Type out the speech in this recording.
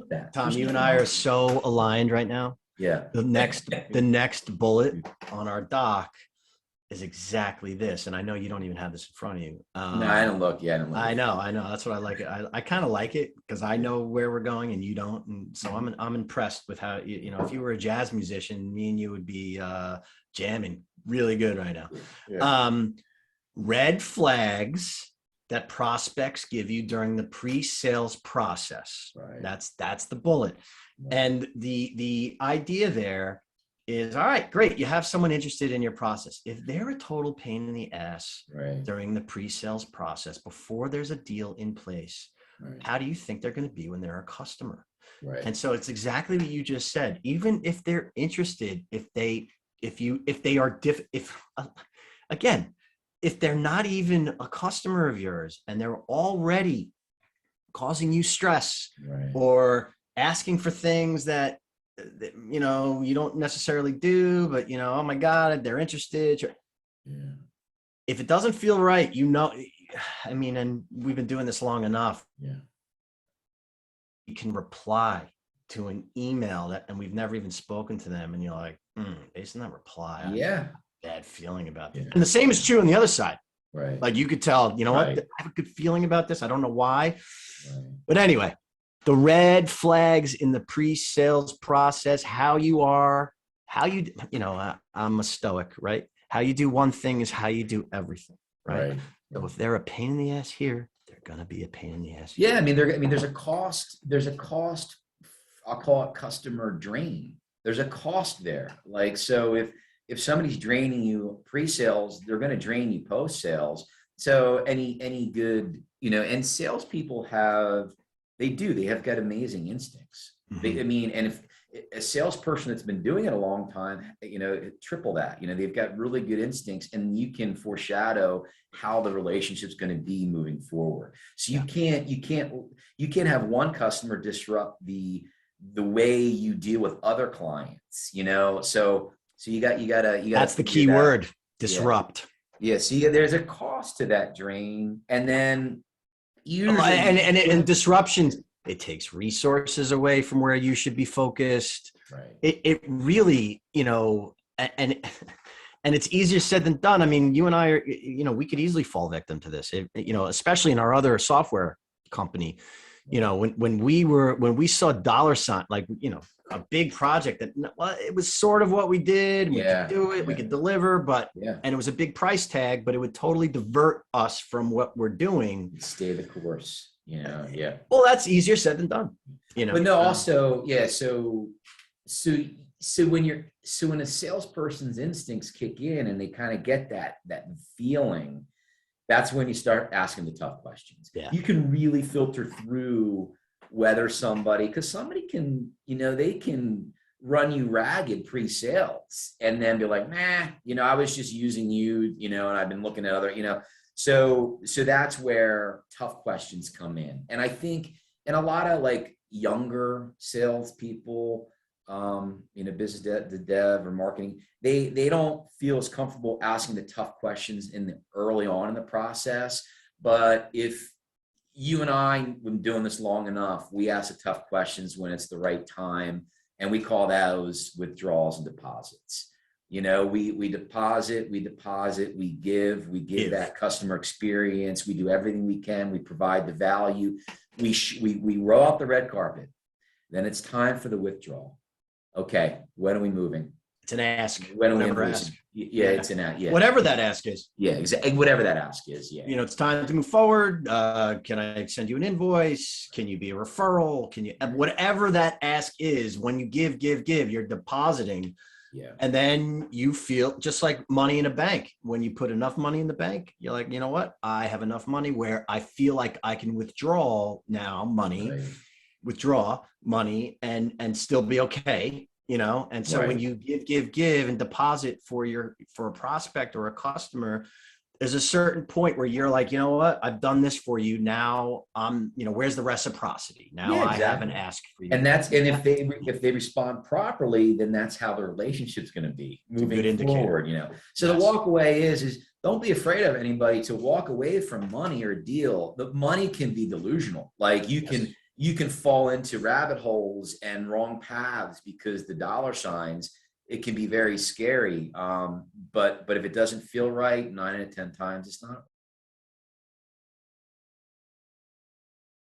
with that. Tom, There's you and nothing I wrong are with it. so aligned right now. Yeah. The next bullet on our doc is exactly this. And I know you don't even have this in front of you. No, I don't look. Yeah, I don't look. I know. That's what I like. I kind of like it because I know where we're going and you don't. And so I'm impressed with how, if you were a jazz musician, me and you would be jamming really good right now. Yeah. Red flags that prospects give you during the pre-sales process. Right. That's the bullet. Right. And the idea there is, all right, great. You have someone interested in your process. If they're a total pain in the ass Right. during the pre-sales process, before there's a deal in place, Right. how do you think they're going to be when they're a customer? Right. And so it's exactly what you just said. Even if they're interested, if they're not even a customer of yours and they're already causing you stress, Right. or asking for things that you don't necessarily do, but oh my God, they're interested. Yeah. If it doesn't feel right, and we've been doing this long enough. Yeah. You can reply to an email and we've never even spoken to them, and you're like, based on that reply, I have a bad feeling about this. Yeah. And the same is true on the other side. Right. Like you could tell, what, Right. I have a good feeling about this. I don't know why. Right. But anyway, the red flags in the pre-sales process, how you are, I'm a stoic, right? How you do one thing is how you do everything, right? So if they're a pain in the ass here, they're going to be a pain in the ass here. Yeah. There's a cost, I'll call it customer drain. There's a cost there. Like, so if somebody's draining you pre-sales, they're going to drain you post-sales. So any good, and salespeople they have got amazing instincts. Mm-hmm. And if a salesperson that's been doing it a long time, triple that, they've got really good instincts, and you can foreshadow how the relationship's going to be moving forward. So you can't have one customer disrupt the way you deal with other clients, so you gotta that's the key word, disrupt. Yeah. See, there's a cost to that drain. And then usually and disruptions, it takes resources away from where you should be focused. Right. It really, and it's easier said than done. I mean, you and I are, we could easily fall victim to this, especially in our other software company. When we saw dollar sign, like, a big project that, well, it was sort of what we did. We could do it, we could deliver, and it was a big price tag, but it would totally divert us from what we're doing. Stay the course, Yeah. Well, that's easier said than done, But no, also, yeah. So when a salesperson's instincts kick in and they kind of get that feeling, that's when you start asking the tough questions. Yeah. You can really filter through whether because somebody can, they can run you ragged pre-sales and then be like, nah, I was just using you, and I've been looking at other, so that's where tough questions come in. And I think in a lot of like younger salespeople, business dev or marketing, they don't feel as comfortable asking the tough questions early on in the process. But if you and I have been doing this long enough, we ask the tough questions when it's the right time, and we call those withdrawals and deposits. We deposit, we give that customer experience. We do everything we can. We provide the value. We roll out the red carpet. Then it's time for the withdrawal. Okay, when are we moving? It's an ask. When are we ask? Yeah, it's an ask. Yeah. Whatever that ask is. Yeah, exactly. Whatever that ask is. Yeah. It's time to move forward. Can I send you an invoice? Can you be a referral? Whatever that ask is, when you give, you're depositing. Yeah. And then you feel just like money in a bank. When you put enough money in the bank, you're like, you know what? I have enough money where I feel like I can withdraw money and still be okay. And so when you give and deposit for a prospect or a customer, there's a certain point where you're like, you know what, I've done this for you. Now where's the reciprocity? Now I have an ask for you. And if they respond properly, then that's how the relationship's going to be moving forward, So the walk away is don't be afraid of anybody to walk away from money or deal. The money can be delusional. Like you can you can fall into rabbit holes and wrong paths because the dollar signs, it can be very scary. But if it doesn't feel right, 9 out of 10 times, it's not